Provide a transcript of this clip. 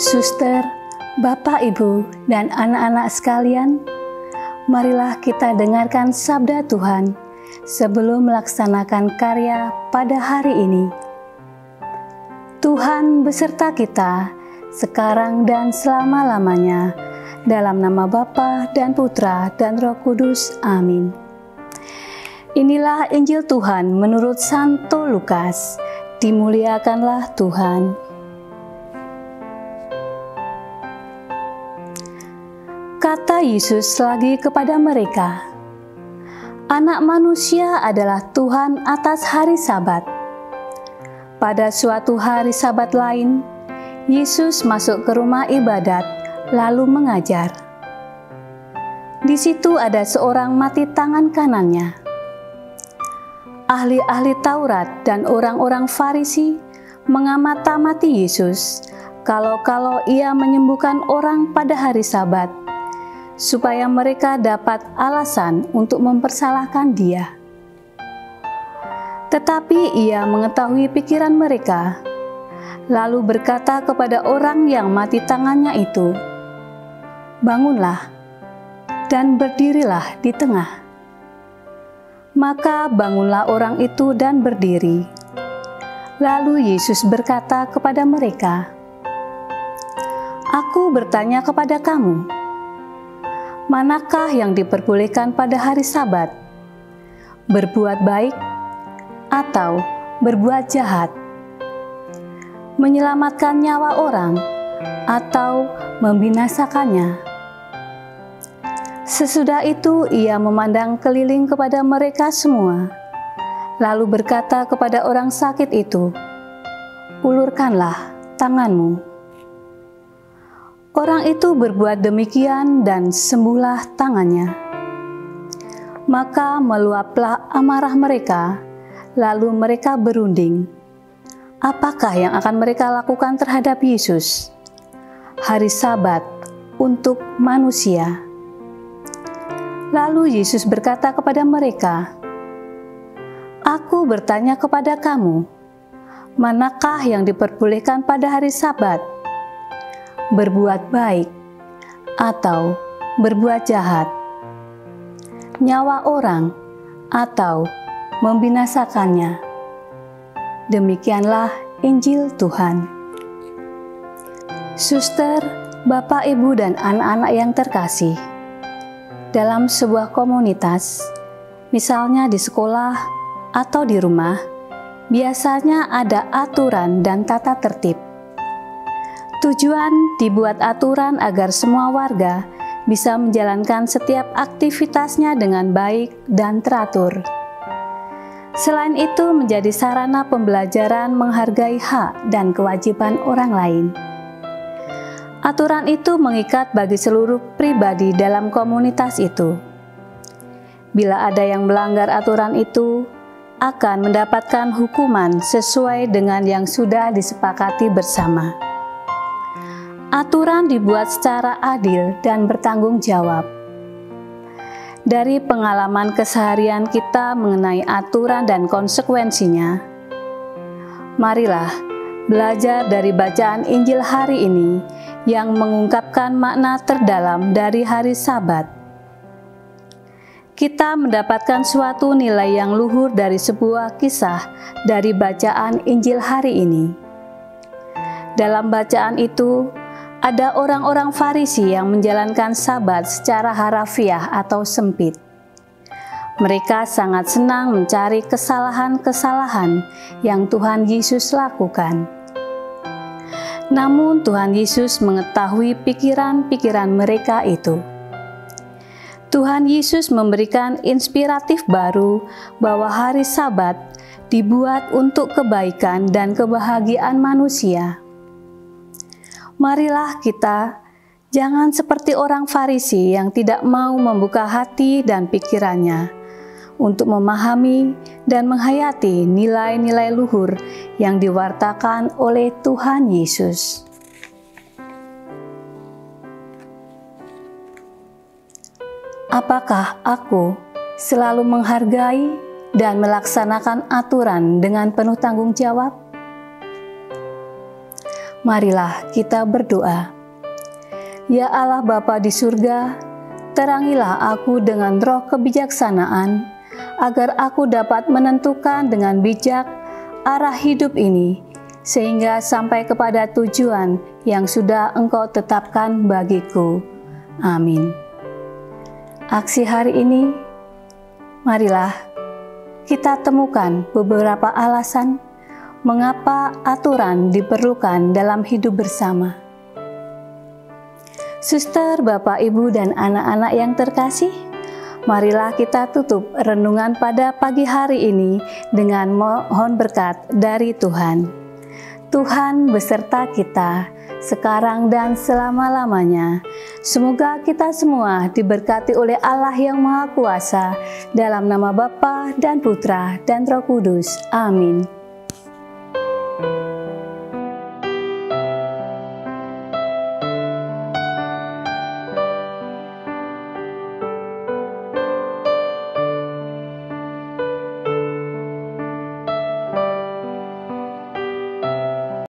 Suster, Bapak, Ibu, dan anak-anak sekalian, marilah kita dengarkan sabda Tuhan sebelum melaksanakan karya pada hari ini. Tuhan beserta kita sekarang dan selama-lamanya, dalam nama Bapa dan Putra dan Roh Kudus. Amin. Inilah Injil Tuhan menurut Santo Lukas. Dimuliakanlah Tuhan. Kata Yesus lagi kepada mereka, "Anak manusia adalah Tuhan atas hari Sabat." Pada suatu hari Sabat lain, Yesus masuk ke rumah ibadat lalu mengajar. Di situ ada seorang mati tangan kanannya. Ahli-ahli Taurat dan orang-orang Farisi mengamati Yesus kalau ia menyembuhkan orang pada hari Sabat, supaya mereka dapat alasan untuk mempersalahkan dia. Tetapi ia mengetahui pikiran mereka, lalu berkata kepada orang yang mati tangannya itu, "Bangunlah dan berdirilah di tengah." Maka bangunlah orang itu dan berdiri. Lalu Yesus berkata kepada mereka, "Aku bertanya kepada kamu, manakah yang diperbolehkan pada hari Sabat? Berbuat baik atau berbuat jahat? Menyelamatkan nyawa orang atau membinasakannya?" Sesudah itu ia memandang keliling kepada mereka semua, lalu berkata kepada orang sakit itu, "Ulurkanlah tanganmu." Orang itu berbuat demikian dan sembuhlah tangannya. Maka meluaplah amarah mereka, lalu mereka berunding. Apakah yang akan mereka lakukan terhadap Yesus? Hari Sabat untuk manusia. Lalu Yesus berkata kepada mereka, "Aku bertanya kepada kamu, manakah yang diperbolehkan pada hari Sabat? Berbuat baik atau berbuat jahat? Nyawa orang atau membinasakannya?" Demikianlah Injil Tuhan. Suster, Bapak, Ibu, dan anak-anak yang terkasih, dalam sebuah komunitas, misalnya di sekolah atau di rumah, biasanya ada aturan dan tata tertib. Tujuan dibuat aturan agar semua warga bisa menjalankan setiap aktivitasnya dengan baik dan teratur. Selain itu, menjadi sarana pembelajaran menghargai hak dan kewajiban orang lain. Aturan itu mengikat bagi seluruh pribadi dalam komunitas itu. Bila ada yang melanggar aturan itu, akan mendapatkan hukuman sesuai dengan yang sudah disepakati bersama. Aturan dibuat secara adil dan bertanggung jawab. Dari pengalaman keseharian kita mengenai aturan dan konsekuensinya, marilah belajar dari bacaan Injil hari ini yang mengungkapkan makna terdalam dari hari Sabat. Kita mendapatkan suatu nilai yang luhur dari sebuah kisah dari bacaan Injil hari ini. Dalam bacaan itu, ada orang-orang Farisi yang menjalankan Sabat secara harafiah atau sempit. Mereka sangat senang mencari kesalahan-kesalahan yang Tuhan Yesus lakukan. Namun Tuhan Yesus mengetahui pikiran-pikiran mereka itu. Tuhan Yesus memberikan inspiratif baru bahwa hari Sabat dibuat untuk kebaikan dan kebahagiaan manusia. Marilah kita jangan seperti orang Farisi yang tidak mau membuka hati dan pikirannya untuk memahami dan menghayati nilai-nilai luhur yang diwartakan oleh Tuhan Yesus. Apakah aku selalu menghargai dan melaksanakan aturan dengan penuh tanggung jawab? Marilah kita berdoa. Ya Allah Bapa di surga, terangilah aku dengan roh kebijaksanaan, agar aku dapat menentukan dengan bijak arah hidup ini, sehingga sampai kepada tujuan yang sudah Engkau tetapkan bagiku. Amin. Aksi hari ini, marilah kita temukan beberapa alasan mengapa aturan diperlukan dalam hidup bersama. Suster, Bapak, Ibu, dan anak-anak yang terkasih, marilah kita tutup renungan pada pagi hari ini dengan mohon berkat dari Tuhan. Tuhan beserta kita sekarang dan selama-lamanya. Semoga kita semua diberkati oleh Allah yang Maha Kuasa, dalam nama Bapa dan Putra dan Roh Kudus. Amin.